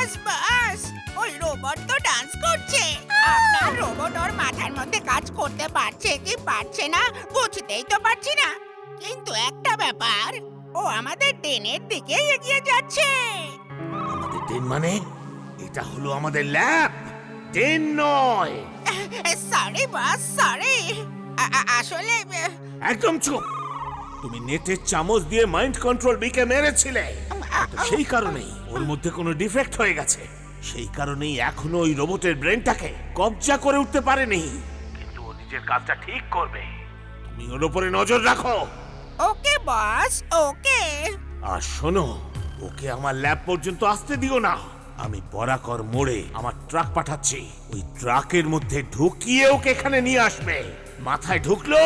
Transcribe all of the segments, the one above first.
বাস বাস, ওই রোবট তো ডান্স করছে। আপনার রোবট ওর মাথার মধ্যে কাজ করতে পারছে কি পারছে না বুঝতেই তো পারছি না। কিন্তু একটা ব্যাপার, ও আমাদের ট্রেনের দিকে এগিয়ে যাচ্ছে। আমাদের ট্রেন মানে? এটা হলো আমাদের ল্যাব, ট্রেন নয়। সরি বাস, সরি। আসলে একদম চুপ। তুমি নেটের চামচ দিয়ে মাইন্ড কন্ট্রোল বিকে মেরেছিলে, সেই কারণেই ওর মধ্যে কোনো ডিফেক্ট হয়ে গেছে। সেই কারণেই এখনো ওই রোবটের ব্রেনটাকে কবজা করে উঠতে পারেনি। কিন্তু ও নিজের কাজটা ঠিক করবে, তুমি ওর উপরে নজর রাখো। ওকে বস, ওকে। আর শোনো, ওকে আমার ল্যাব পর্যন্ত আসতে দিও না। আমি বরাকর মোড়ে আমার ট্রাক পাঠাচ্ছি, ওই ট্রাকের মধ্যে ঢুকিয়ে ওকে এখানে নিয়ে আসবে। মাথায় ঢুকলো?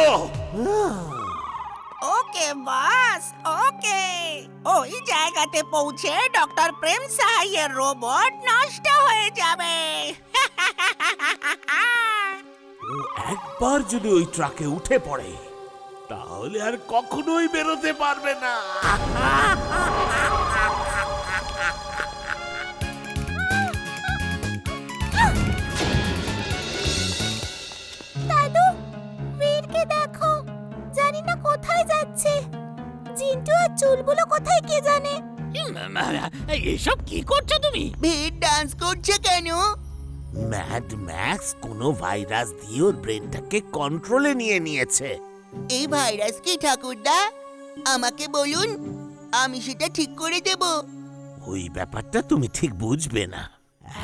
ওকে বস, ওকে। ওই জায়গাতে পৌঁছে ডক্টর প্রেম সাহাইয়ের রোবট নষ্ট হয়ে যাবে। ও একবার যদি ওই ট্রাকে উঠে পড়ে তাহলে আর কখনোই বেরোতে পারবে না। দাদু, বীরকে দেখো, জানি না কোথায় যাচ্ছে। জিন্টু আর চুলগুলো কোথায় কে জানে। এসব কি করছো তুমি? ভিড় ডান্স করছে কেন? ম্যাড ম্যাক্স কোনো ভাইরাস দিয়ে ওর ব্রেনটাকে কন্ট্রোলে নিয়ে নিয়েছে। এই ভাইরাস কি ঠাকুরদা? আমাকে বলুন, আমি সেটা ঠিক করে দেব। ওই ব্যাপারটা তুমি ঠিক বুঝবে না।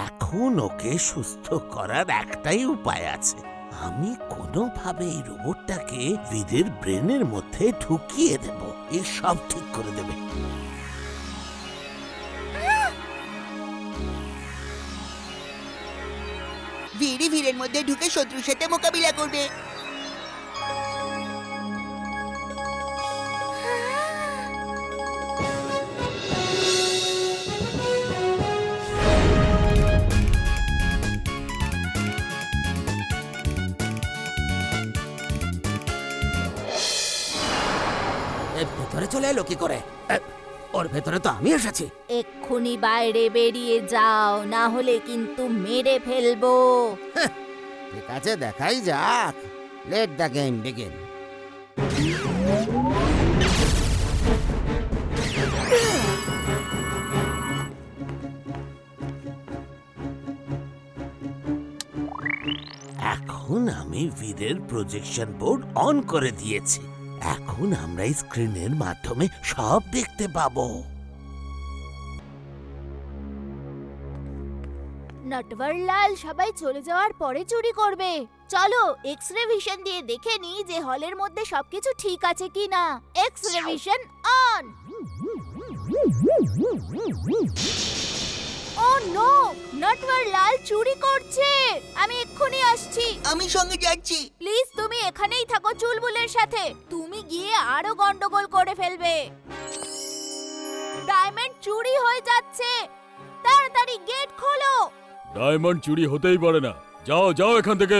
এখন ওকে সুস্থ করার একটাই উপায় আছে। আমি কোনোভাবে এই রোবটটাকে বীরের ব্রেনের মধ্যে ঢুকিয়ে দেব, এ সব ঠিক করে দেবে। ভিড়ই ভিড়ের মধ্যে ঢুকে শত্রুর সাথে মোকাবিলা করবে। ভেতরে চলে এলো কি করে? ওর ভেতরে তো আমি এসেছি। এক্ষুনি বাইরে বেরিয়ে যাও, না হলে কিন্তু মেরে ফেলবো। ঠিক আছে, দেখাই যাক। Let the game begin. এখন আমি বীরের প্রজেকশন বোর্ড অন করে দিয়েছি। এখন আমরা স্ক্রিনের মাধ্যমে সব দেখতে পাবো। নটওয়ারলাল সবাই চলে যাওয়ার পরে চুরি করবে। চলো এক্স রে ভিশন দিয়ে দেখে নি যে হলের মধ্যে সবকিছু ঠিক আছে কিনা। X ray vision on. Oh no, Natwarlal চুরি করছে। আমি এক্ষুনি আসছি। আমি সঙ্গে যাচ্ছি। প্লিজ তুমি এখানেই থাকো চুলবুলের সাথে। তুমি গিয়ে আরো গন্ডগোল করে ফেলবে। ডায়মন্ড চুরি হয়ে যাচ্ছে, তাড়াতাড়ি গেট খোলো। ডায়মন্ড চুরি হতেই পারে না। যাও যাও এখান থেকে।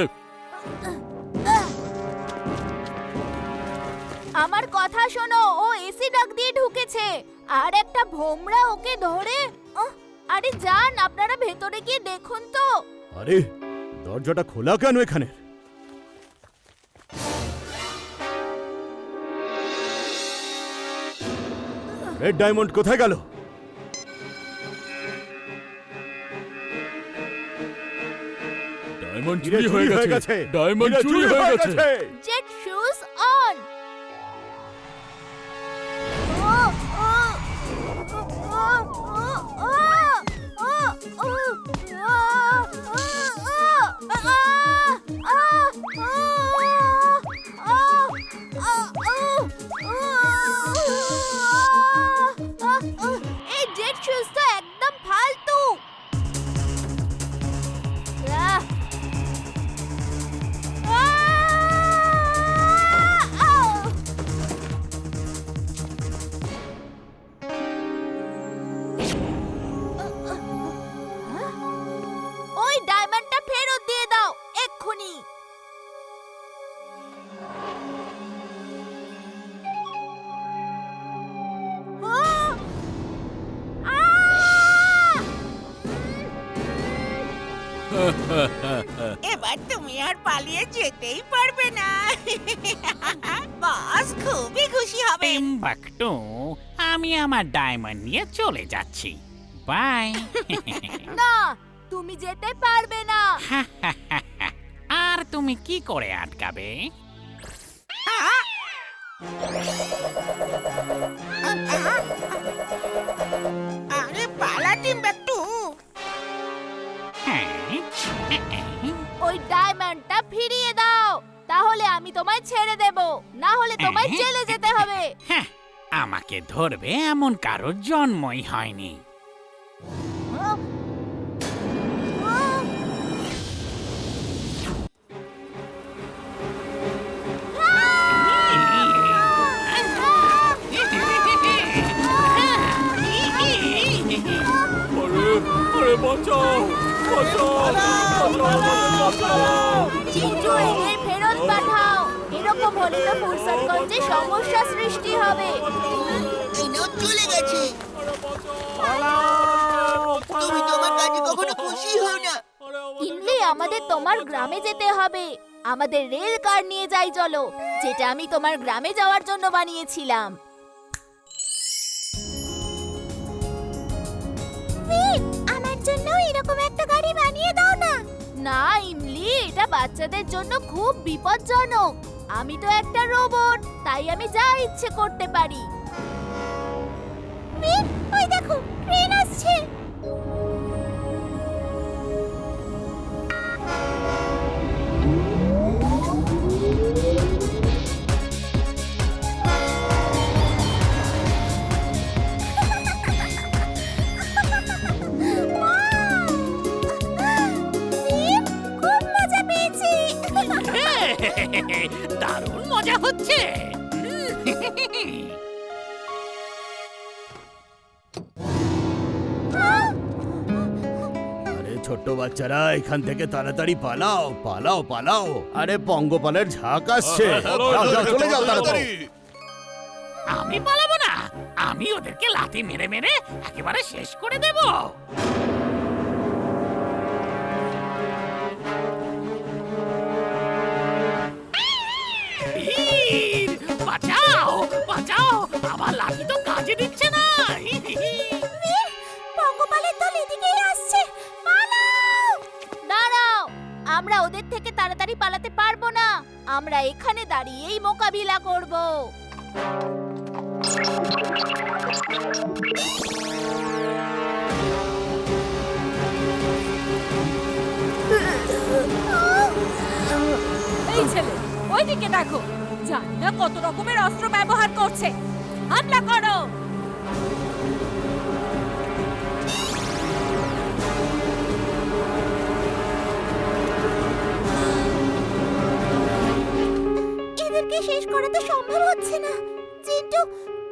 আমার কথা শোনো, ও এসি ডাক দিয়ে ঢুকেছে আর একটা ভোমরা ওকে ধরে। আরে যান, আপনারা ভেতরে গিয়ে দেখুন তো। আরে দরজাটা খোলা কেন এখানে? রেড ডায়মন্ড কোথায় গেল? ডায়মন্ড চুরি হয়ে গেছে। ডায়মন্ড চুরি হয়ে গেছে। Jet shoes on. এই জেট শুজ তো একদম ফালতু। এবার তুমি আর পালিয়ে যেতেই পারবে না। বস খুবই খুশি হবে। টিম্বাকটু, আমি আমার ডায়মন্ড নিয়ে চলে যাচ্ছি। বাই। না, তুমি যেতে পারবে না। আর তুমি কি করে আটকাবে? আরে পালা টিম্বাকটু। হ্যাঁ, ওই ডায়মন্ডটা ফিরিয়ে দাও, তাহলে আমি তোমায় ছেড়ে দেব, না হলে তোমায় জেলে যেতে হবে। হ্যাঁ, আমাকে ধরবে এমন কারোর জন্মই হয়নি। আরে আরে বাঁচাও বাঁচাও বাঁচাও। চিন্টু, এদের ফেরত পাঠাও। এরকম হলে তো ফুরসতগঞ্জে সমস্যা সৃষ্টি হবে। এই নাও চলে গেছে। তুমি তো আমার কাছে কখনো খুশি হও না। ইমলি, আমাদের তোমার গ্রামে যেতে হবে। আমাদের রেল কার নিয়ে যাই চলো, যেটা আমি তোমার গ্রামে যাওয়ার জন্য বানিয়েছিলাম। আমার জন্য এরকম একটা গাড়ি বানিয়ে দাও না। না ইমলি, এটা বাচ্চাদের জন্য খুব বিপজ্জনক। আমি তো একটা রোবট, তাই আমি যা ইচ্ছে করতে পারি। ওই দেখো, ট্রেন আসছে। খুব মজা পেয়েছি। দারুণ মজা হচ্ছে। আরে ছোট্ট বাচ্চারা, এখান থেকে তাড়াতাড়ি পালাও পালাও পালাও। আরে পঙ্গপালের ঝাঁক আসছে। যাও যাও, চলে যাও তাড়াতাড়ি। আমি পালাবো না, আমি ওদেরকে লাথি মেরে মেরে একেবারে শেষ করে দেব। বীর, বাঁচাও বাঁচাও, আমার লাঠি তো কাজে দিচ্ছে না। পঙ্গপালের দল এদিকেই আসছে, পালাও! দাঁড়াও, আমরা ওদের থেকে তাড়াতাড়ি পালাতে পারবো না। আমরা এখানে দাঁড়িয়েই মোকাবিলা করব। এই ছেলে, ওইদিকে দেখো, জানি না কত রকমের অস্ত্র ব্যবহার করছে। হামলা করো। এদেরকে শেষ করা তো সম্ভব হচ্ছে না। চিন্টু,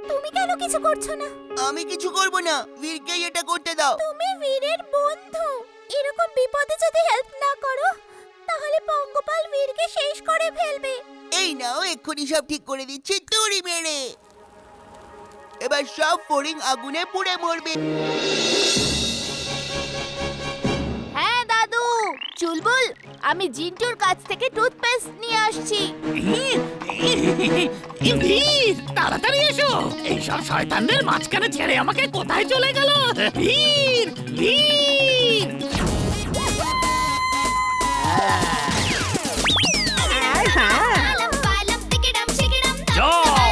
তুমি কেন কিছু করছো না? আমি কিছু করব না, বীরকেই এটা করতে দাও। তুমি বীরের বন্ধু, এরকম বিপদে যদি হেল্প না করো তাহলে পঙ্গপাল বীরকে শেষ করে ফেলবে। এই নাও, এক্ষুনি সব ঠিক করে দিচ্ছি তুড়ি মেরে। এবার সব ফড়িং আগুনে পুড়ে মরবে। হ্যাঁ দাদু, চুলবুল, আমি জিন্টুর কাছ থেকে টুথপেস্ট নিয়ে আসছি। বীর, তাড়াতাড়ি এসো। এইসব শয়তানদের মাঝখানে ছেড়ে আমাকে কোথায় চলে গেল? বীর, বীর। যাও।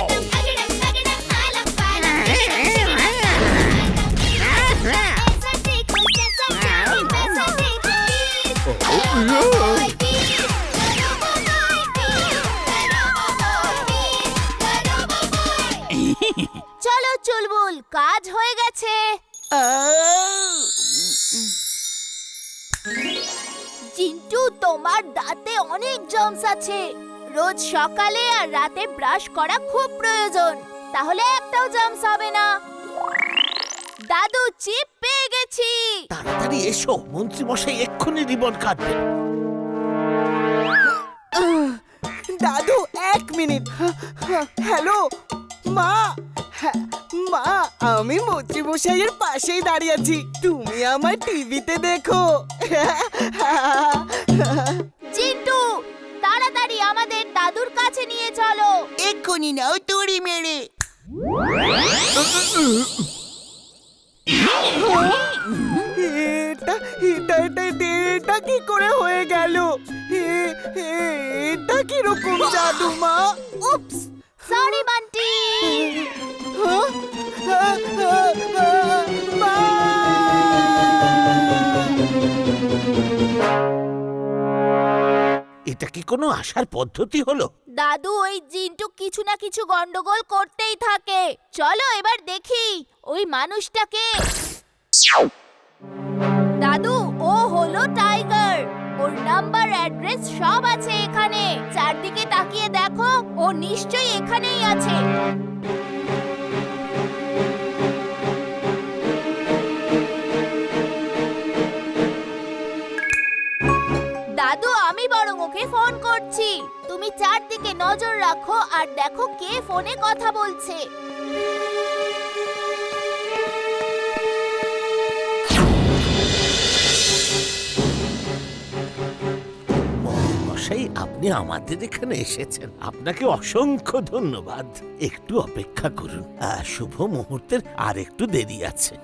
চলো চুলবুল, কাজ হয়ে গেছে। জিন্টু, তোমার দাঁতে অনেক জার্মস আছে। রোজ সকালে আর রাতে ব্রাশ করা খুব প্রয়োজন, তাহলে একটাও জার্মস হবে না। দাদু, চিপ পেয়ে গেছি। তাড়াতাড়ি এসো, মন্ত্রী মশাই এক্ষুনি রিবন কাটবেন। দাদু, 1 মিনিট। হ্যালো মা, মা, আমি মন্ত্রী মশাইয়ের পাশেই দাঁড়িয়ে আছি, তুমি আমার টিভিতে দেখো। চিন্টু, তাড়াতাড়ি আমাদের দাদুর কাছে নিয়ে চলো। এক্ষুনি নাও দড়ি মেরে। এটা এটা এটা এটা কি করে হয়ে গেল? এটা কি রকম জাদু মা? উপস, সরি বান্টি। মা! এটা কি কোনো আসার পদ্ধতি হলো? দাদু, ওই জিন্টু কিছু না কিছু গন্ডগোল করতেই থাকে। চলো এবার দেখি ওই মানুষটাকে। দাদু, ও হলো টাইগার। ওর নাম্বার, অ্যাড্রেস সব আছে এখানে। চারদিকে তাকিয়ে দেখো, ও নিশ্চয়ই এখানেই আছে। দাদু, আমি বরং ওকে ফোন করছি। তুমি চারদিকে নজর রাখো আর দেখো কে ফোনে কথা বলছে। মশাই, আপনি আমাদের এখানে এসেছেন, আপনাকে অসংখ্য ধন্যবাদ। একটু অপেক্ষা করুন, শুভ মুহূর্তের আর একটু দেরি আছে।